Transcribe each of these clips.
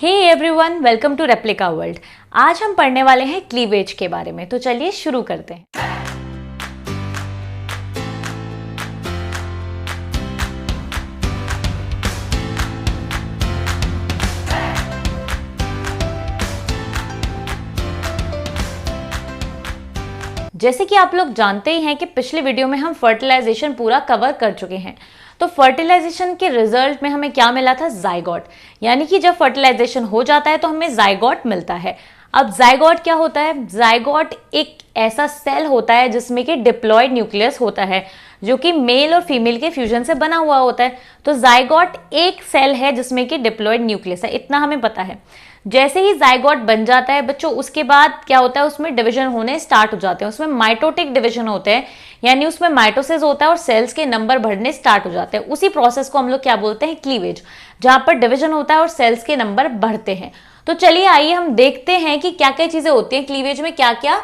Hey everyone, welcome to replica world. आज हम पढ़ने वाले हैं क्लीवेज के बारे में, तो चलिए शुरू करते हैं। जैसे कि आप लोग जानते ही हैं कि पिछले वीडियो में हम फर्टिलाइजेशन पूरा कवर कर चुके हैं। तो फर्टिलाइजेशन के रिजल्ट में हमें क्या मिला था? जाइगोट। यानी कि जब फर्टिलाइजेशन हो जाता है तो हमें जाइगोट मिलता है। अब जाइगोट क्या होता है? जाइगोट एक ऐसा सेल होता है जिसमें कि डिप्लॉयड न्यूक्लियस होता है, जो कि मेल और फीमेल के फ्यूजन से बना हुआ होता है। तो जाइगोट एक सेल है जिसमें कि डिप्लॉयड न्यूक्लियस है, इतना हमें पता है। जैसे ही जाइगोट बन जाता है बच्चों, उसके बाद क्या होता है? उसमें डिवीजन होने स्टार्ट हो जाते हैं। उसमें माइटोटिक डिवीजन होते हैं, यानी उसमें माइटोसिस होता है और सेल्स के नंबर बढ़ने स्टार्ट हो जाते हैं। उसी प्रोसेस को हम लोग क्या बोलते हैं? क्लीवेज, जहां पर डिवीजन होता है और सेल्स के नंबर बढ़ते हैं। तो चलिए आइए हम देखते हैं कि क्या क्या चीजें होती हैं क्लीवेज में, क्या क्या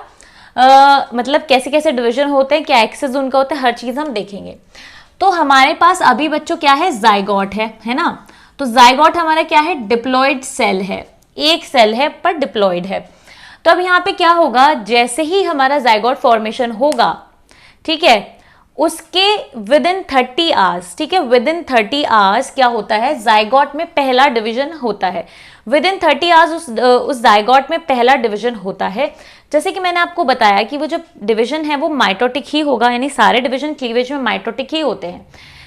मतलब कैसे कैसे डिवीजन होते हैं, क्या एक्सेस उनका होता है, हर चीज हम देखेंगे। तो हमारे पास अभी बच्चों क्या है? जाइगोट है ना। तो जाइगोट हमारा क्या है? डिप्लॉयड सेल है, एक सेल है पर डिप्लॉयड है। तो अब यहाँ पे क्या होगा? जैसे ही हमारा जाइगोट फॉर्मेशन होगा, ठीक है, उसके विद इन 30 आवर्स, ठीक है, विद इन 30 आवर्स क्या होता है? जाइगोट में पहला डिवीजन होता है। विद इन 30 आवर्स उस जाइगोट में पहला डिवीजन होता है। जैसे कि मैंने आपको बताया कि वो जो डिवीजन है वो माइटोटिक ही होगा, यानी सारे डिवीजन क्लीवेज में माइटोटिक ही होते हैं,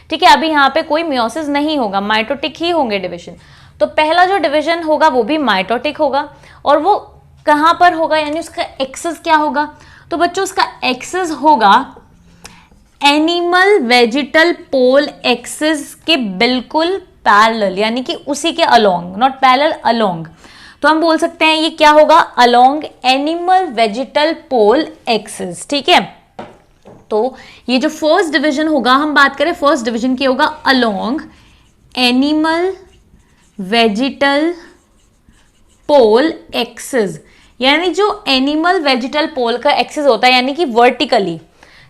ठीक है। अभी यहाँ पे कोई मियोसिस नहीं होगा, माइटोटिक ही होंगे डिवीजन। तो पहला जो डिवीजन होगा वो भी माइटोटिक होगा, और वो कहाँ पर होगा, यानी उसका एक्सेस क्या होगा? तो बच्चों उसका एक्सेस होगा एनिमल वेजिटल पोल एक्सिस के बिल्कुल पैरेलल, यानी कि उसी के अलोंग, नॉट पैरेलल, अलोंग। तो हम बोल सकते हैं ये क्या होगा? Along animal vegetal pole axis, ठीक है। तो ये जो फर्स्ट डिवीजन होगा, हम बात करें फर्स्ट डिवीजन की, होगा along animal vegetal pole axis, यानी जो एनिमल वेजिटल पोल का एक्सिस होता है, यानी कि वर्टिकली,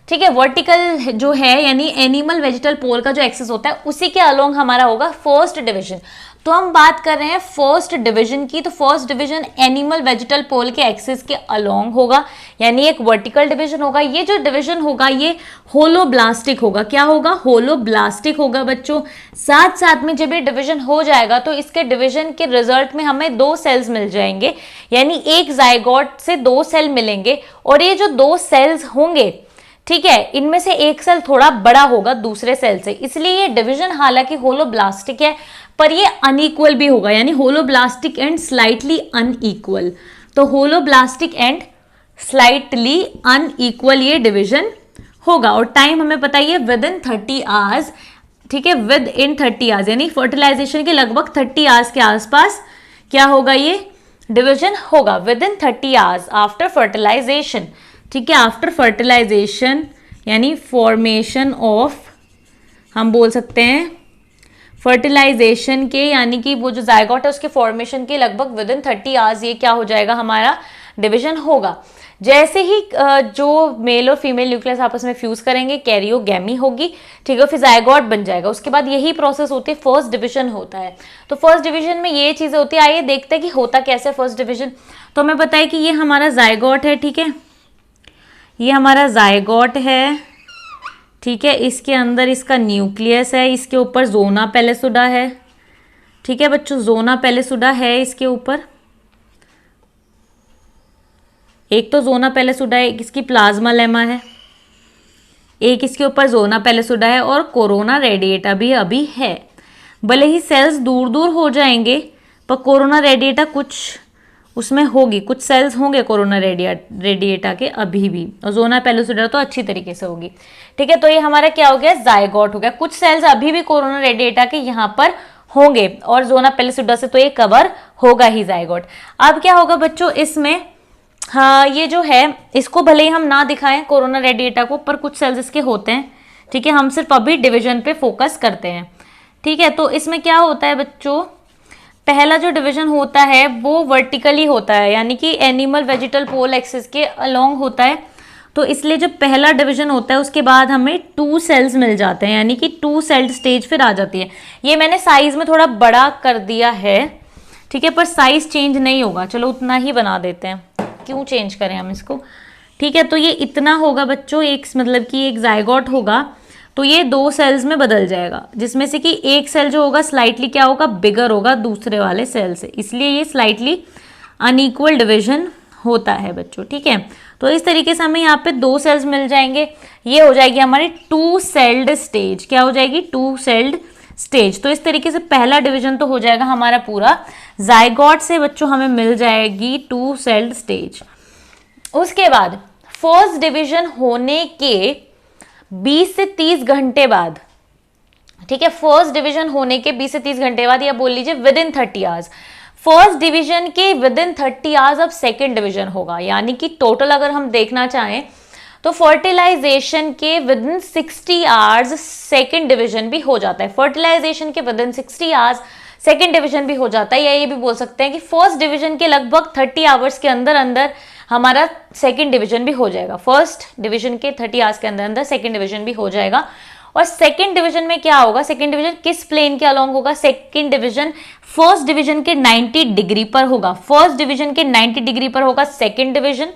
ठीक है, वर्टिकल जो है, यानी एनिमल वेजिटल पोल का जो एक्सिस होता है उसी के अलोंग हमारा होगा फर्स्ट डिवीजन। तो हम बात कर रहे हैं फर्स्ट डिवीजन की, तो फर्स्ट डिवीजन एनिमल वेजिटल पोल के एक्सिस के अलोंग होगा, यानी एक वर्टिकल डिवीजन होगा। ये जो डिवीजन होगा ये होलोब्लास्टिक होगा। क्या होगा? होलोब्लास्टिक होगा बच्चों। साथ साथ में जब ये डिवीजन हो जाएगा तो इसके डिवीजन के रिजल्ट में हमें 2 सेल्स मिल जाएंगे, यानी एक जाइगोट से 2 सेल मिलेंगे। और ये जो 2 सेल्स होंगे, ठीक है, इनमें से एक सेल थोड़ा बड़ा होगा दूसरे सेल से, इसलिए ये डिवीजन हालांकि होलोब्लास्टिक है पर ये अनइक्वल भी होगा, यानी होलोब्लास्टिक एंड स्लाइटली अनइक्वल। तो होलोब्लास्टिक एंड स्लाइटली अनइक्वल ये डिवीजन होगा। और टाइम हमें पता ही है, विद इन 30 आवर्स, ठीक है, विद इन 30 आवर्स, यानी फर्टिलाइजेशन के लगभग 30 आवर्स के आसपास क्या होगा? ये डिवीजन होगा within 30 hours after fertilization, ठीक है, आफ्टर फर्टिलाइजेशन, यानी फॉर्मेशन ऑफ, हम बोल सकते हैं फर्टिलाइजेशन के, यानी कि वो जो जाइगोट है उसके फॉर्मेशन के लगभग विद इन 30 आवर्स ये क्या हो जाएगा? हमारा डिवीजन होगा। जैसे ही जो मेल और फीमेल न्यूक्लियस आपस में फ्यूज करेंगे, कैरियोगैमी होगी, ठीक है, फिर जाइगोट बन जाएगा। उसके बाद यही प्रोसेस होती है, फर्स्ट डिवीजन होता है। तो फर्स्ट डिवीजन में ये चीजें होती है। आइए देखते हैं कि होता कैसे फर्स्ट डिवीजन। तो हमें पता है कि ये हमारा जाइगोट है, ठीक है, ये हमारा जाइगोट है, ठीक है, इसके अंदर इसका न्यूक्लियस है, इसके ऊपर जोना पेलिसुडा है, ठीक है बच्चों, जोना पेलिसुडा है इसके ऊपर। एक तो जोना पेलिसुडा है, एक इसकी प्लाज्मा लेमा है, एक इसके ऊपर जोना पेलिसुडा है, और कोरोना रेडिएटा भी अभी है। भले ही सेल्स दूर दूर हो जाएंगे पर कोरोना रेडिएटा कुछ उसमें होगी, कुछ सेल्स होंगे कोरोना रेडिएटा के अभी भी, और जोना पेलिसुडा तो अच्छी तरीके से होगी, ठीक है। तो ये हमारा क्या हो गया? जाइगोट हो गया। कुछ सेल्स अभी भी कोरोना रेडिएटा के यहाँ पर होंगे, और जोना पेलिसुडा से तो ये कवर होगा ही जाइगोट। अब क्या होगा बच्चों इसमें? हाँ, ये जो है इसको भले ही हम ना दिखाएं कोरोना रेडिएटा को, पर कुछ सेल्स इसके होते हैं, ठीक है, हम सिर्फ अभी डिवीजन पे फोकस करते हैं, ठीक है। तो इसमें क्या होता है बच्चों? पहला जो डिवीजन होता है वो वर्टिकली होता है, यानी कि एनिमल वेजिटल पोल एक्सिस के अलोंग होता है। तो इसलिए जब पहला डिवीजन होता है उसके बाद हमें 2 सेल्स मिल जाते हैं, यानी कि 2 सेल्ड स्टेज फिर आ जाती है। ये मैंने साइज में थोड़ा बड़ा कर दिया है, ठीक है, पर साइज चेंज नहीं होगा। चलो उतना ही बना देते हैं, क्यों चेंज करें हम इसको। ठीक है, तो ये इतना होगा बच्चों, एक मतलब कि एक जायगोट होगा तो ये 2 सेल्स में बदल जाएगा, जिसमें से कि एक सेल जो होगा स्लाइटली क्या होगा, बिगर होगा दूसरे वाले सेल से, इसलिए ये स्लाइटली अनइक्वल डिवीजन होता है बच्चों। ठीक है, तो इस तरीके से हमें यहाँ पे 2 सेल्स मिल जाएंगे। ये हो जाएगी हमारी 2 सेल्ड स्टेज। क्या हो जाएगी, 2 सेल्ड स्टेज। तो इस तरीके से पहला डिवीजन तो हो जाएगा हमारा पूरा। जायगोट से बच्चों हमें मिल जाएगी 2 सेल्ड स्टेज। उसके बाद फर्स्ट डिवीजन होने के 20 से 30 घंटे बाद, ठीक है, फर्स्ट डिवीजन होने के 20 से 30 घंटे बाद, या बोल लीजिए with in 30 hours, first division के विद इन 30 आवर्स अब सेकेंड डिवीजन होगा। यानी कि टोटल अगर हम देखना चाहें तो फर्टिलाइजेशन के with in 60 hours second division भी हो जाता है। फर्टिलाइजेशन के with in 60 hours second division भी हो जाता है, या ये भी बोल सकते हैं कि फर्स्ट डिवीजन के लगभग 30 आवर्स के अंदर अंदर हमारा सेकेंड डिवीजन भी हो जाएगा। फर्स्ट डिवीजन के 30 आवर्स के अंदर अंदर सेकेंड डिवीजन भी हो जाएगा। और सेकेंड डिवीजन में क्या होगा, सेकेंड डिवीजन किस प्लेन के अलोंग होगा, सेकेंड डिवीजन फर्स्ट डिवीजन के 90 डिग्री पर होगा। फर्स्ट डिवीजन के 90 डिग्री पर होगा सेकेंड डिवीजन,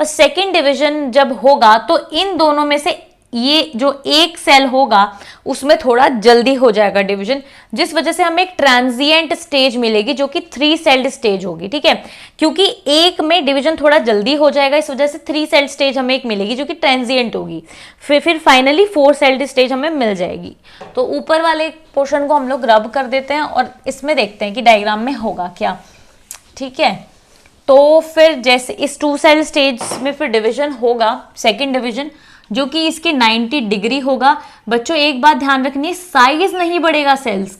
और सेकेंड डिवीजन जब होगा तो इन दोनों में से ये जो एक सेल होगा उसमें थोड़ा जल्दी हो जाएगा डिवीजन, जिस वजह से हमें एक ट्रांजिएंट स्टेज मिलेगी जो कि 3 सेल्ड स्टेज होगी। ठीक है, क्योंकि एक में डिवीजन थोड़ा जल्दी हो जाएगा, इस वजह से 3 सेल्ड स्टेज हमें एक मिलेगी जो कि ट्रांजिएंट होगी। फिर फाइनली 4 सेल्ड स्टेज हमें मिल जाएगी। तो ऊपर वाले पोर्शन को हम लोग रब कर देते हैं और इसमें देखते हैं कि डायग्राम में होगा क्या। ठीक है, तो फिर जैसे इस 2 सेल स्टेज में फिर डिवीजन होगा, सेकेंड डिवीजन, जो कि इसके 90 डिग्री होगा। बच्चों एक बात ध्यान रखनी है, साइज नहीं बढ़ेगा सेल्स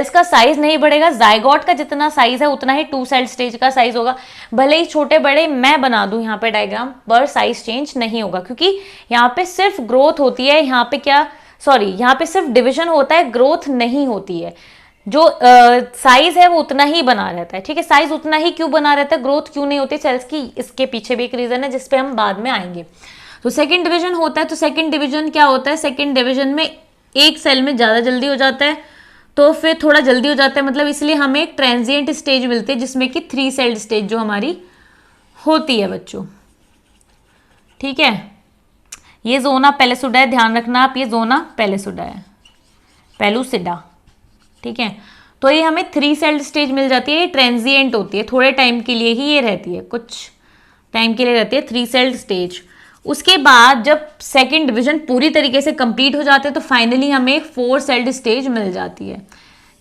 का साइज नहीं बढ़ेगा। जायगोट का जितना साइज है उतना ही 2 सेल स्टेज का साइज होगा। भले ही छोटे बड़े मैं बना दूं यहाँ पे डायग्राम, पर साइज चेंज नहीं होगा, क्योंकि यहाँ पे सिर्फ ग्रोथ होती है। यहाँ पे सिर्फ डिविजन होता है, ग्रोथ नहीं होती है। जो साइज है वो उतना ही बना रहता है। ठीक है, साइज उतना ही क्यों बना रहता है, ग्रोथ क्यों नहीं होती सेल्स की, इसके पीछे भी एक रीजन है जिसपे हम बाद में आएंगे। तो सेकंड डिवीजन होता है, तो सेकंड डिवीजन क्या होता है, सेकंड डिवीजन में एक सेल में ज़्यादा जल्दी हो जाता है, तो फिर थोड़ा जल्दी हो जाता है, मतलब इसलिए हमें एक ट्रांजिएंट स्टेज मिलती है जिसमें कि 3 सेल्ड स्टेज जो हमारी होती है बच्चों। ठीक है, ये जोना पेलिसुडा है, ध्यान रखना आप, ये जोना पेलिसुडा है, पेलुसिडा। ठीक है, तो ये हमें 3 सेल्ड स्टेज मिल जाती है। ये ट्रांजिएंट होती है, थोड़े टाइम के लिए ही ये रहती है, कुछ टाइम के लिए रहती है 3 सेल्ड स्टेज। उसके बाद जब सेकेंड डिवीजन पूरी तरीके से कंप्लीट हो जाते हैं तो फाइनली हमें एक 4 सेल्ड स्टेज मिल जाती है।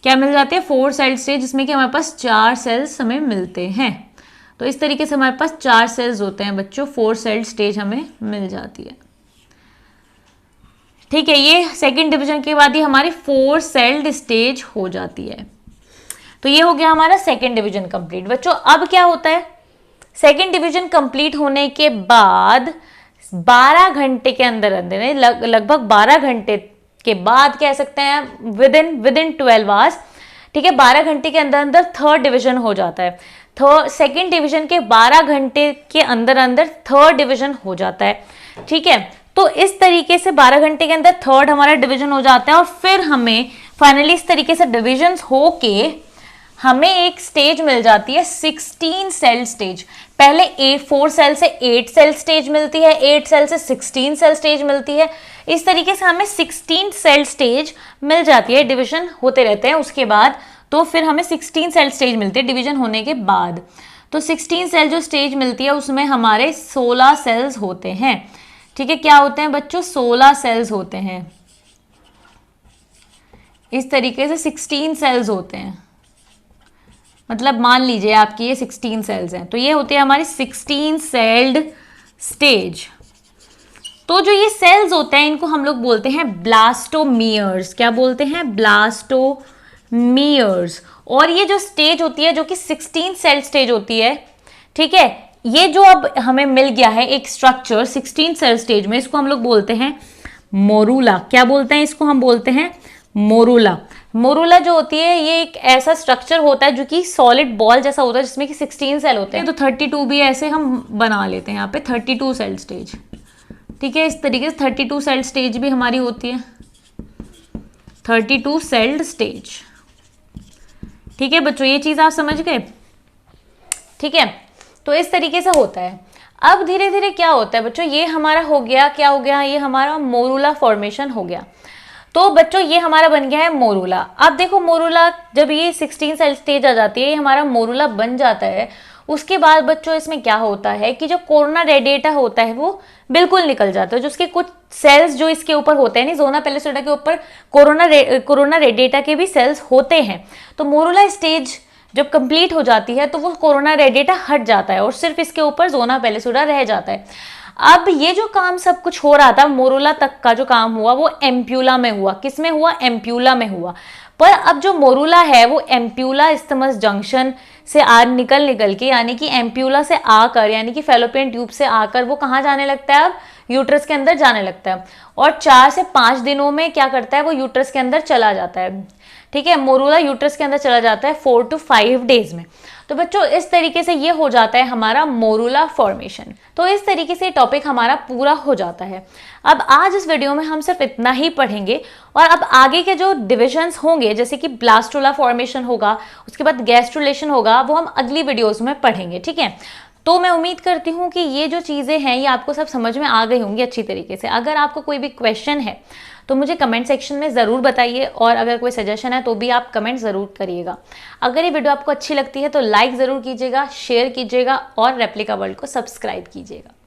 क्या मिल जाती है, 4 सेल्ड स्टेज, जिसमें कि हमारे पास 4 सेल्स हमें मिलते हैं। तो इस तरीके से हमारे पास 4 सेल्स होते हैं बच्चों, 4 सेल्ड स्टेज हमें मिल जाती है। ठीक है, ये सेकेंड डिवीजन के बाद ही हमारी 4 सेल्ड स्टेज हो जाती है। तो ये हो गया हमारा सेकेंड डिवीजन कंप्लीट। बच्चों अब क्या होता है, सेकेंड डिवीजन कंप्लीट होने के बाद 12 घंटे के अंदर अंदर लगभग 12 घंटे के बाद कह सकते हैं विद इन 12 आवर्स। ठीक है, 12 घंटे के अंदर अंदर थर्ड डिवीजन हो जाता है। सेकेंड डिवीजन के 12 घंटे के अंदर अंदर थर्ड डिवीजन हो जाता है। ठीक है, तो इस तरीके से 12 घंटे के अंदर थर्ड हमारा डिवीजन हो जाता है और फिर हमें फाइनली इस तरीके से डिविजन होके हमें एक स्टेज मिल जाती है 16 सेल स्टेज। पहले 4 सेल से 8 सेल स्टेज मिलती है, 8 सेल से 16 सेल स्टेज मिलती है। इस तरीके से हमें 16 सेल स्टेज मिल जाती है, डिवीजन होते रहते हैं उसके बाद। तो फिर हमें 16 सेल स्टेज मिलती है डिवीजन होने के बाद। तो 16 सेल जो स्टेज मिलती है उसमें हमारे 16 सेल्स होते हैं। ठीक है, क्या होते हैं बच्चों, 16 सेल्स होते हैं। इस तरीके से 16 सेल्स होते हैं, मतलब मान लीजिए आपकी ये 16 सेल्स हैं, तो ये होते हैं हमारी 16 सेल्ड स्टेज। तो जो ये सेल्स होते हैं इनको हम लोग बोलते हैं ब्लास्टोमियर्स। क्या बोलते हैं, ब्लास्टोमियर्स। और ये जो स्टेज होती है जो कि 16 सेल स्टेज होती है, ठीक है, ये जो अब हमें मिल गया है एक स्ट्रक्चर 16 सेल स्टेज में, इसको हम लोग बोलते हैं मोरूला। क्या बोलते हैं इसको, हम बोलते हैं मोरूला। मोरूला जो होती है ये एक ऐसा स्ट्रक्चर होता है जो कि सॉलिड बॉल जैसा होता है जिसमें कि 16 सेल होते हैं। तो 32 भी ऐसे हम बना लेते हैं यहाँ पे 32 सेल स्टेज। ठीक है, इस तरीके से 32 सेल स्टेज भी हमारी होती है, 32 सेल्ड स्टेज। ठीक है बच्चों, ये चीज आप समझ गए। ठीक है, तो इस तरीके से होता है। अब धीरे धीरे क्या होता है बच्चों, ये हमारा हो गया, क्या हो गया, ये हमारा मोरूला फॉर्मेशन हो गया। तो बच्चों ये हमारा बन गया है मोरूला। अब देखो मोरूला जब ये 16 सेल स्टेज आ जाती है, ये हमारा मोरूला बन जाता है। उसके बाद बच्चों इसमें क्या होता है कि जो कोरोना रेडिएटा होता है वो बिल्कुल निकल जाता है। जो उसके कुछ सेल्स जो इसके ऊपर होते हैं, नहीं जोना पेलिसोडा के ऊपर कोरोना रेडिएटा के भी सेल्स होते हैं। तो मोरूला स्टेज जब कंप्लीट हो जाती है तो वो कोरोना रेडिएटा हट जाता है और सिर्फ इसके ऊपर जोना पेलिसोडा रह जाता है। अब ये जो काम सब कुछ हो रहा था मोरूला तक का जो काम हुआ वो एम्प्यूला में हुआ। किस में हुआ? एम्प्यूला में हुआ। पर अब जो मोरूला है वो एम्प्यूला इस्थमस जंक्शन से निकल के, यानी कि एम्प्यूला से आकर, यानी कि फैलोपियन ट्यूब से आकर वो कहाँ जाने लगता है? अब यूट्रस के अंदर जाने लगता है और 4 से 5 दिनों में क्या करता है? वो यूट्रस के अंदर चला जाता है। ठीक है, मोरूला यूट्रस के अंदर चला जाता है 4 to 5 डेज में। तो बच्चों इस तरीके से ये हो जाता है हमारा मोरूला फॉर्मेशन। तो इस तरीके से टॉपिक हमारा पूरा हो जाता है। अब आज इस वीडियो में हम सिर्फ इतना ही पढ़ेंगे और अब आगे के जो डिविजन्स होंगे, जैसे कि ब्लास्टुला फॉर्मेशन होगा, उसके बाद गैस्ट्रुलेशन होगा, वो हम अगली वीडियोस में पढ़ेंगे। ठीक है, तो मैं उम्मीद करती हूँ कि ये जो चीज़ें हैं ये आपको सब समझ में आ गई होंगी अच्छी तरीके से। अगर आपको कोई भी क्वेश्चन है तो मुझे कमेंट सेक्शन में ज़रूर बताइए और अगर कोई सजेशन है तो भी आप कमेंट ज़रूर करिएगा। अगर ये वीडियो आपको अच्छी लगती है तो लाइक ज़रूर कीजिएगा, शेयर कीजिएगा और रेप्लिका वर्ल्ड को सब्सक्राइब कीजिएगा।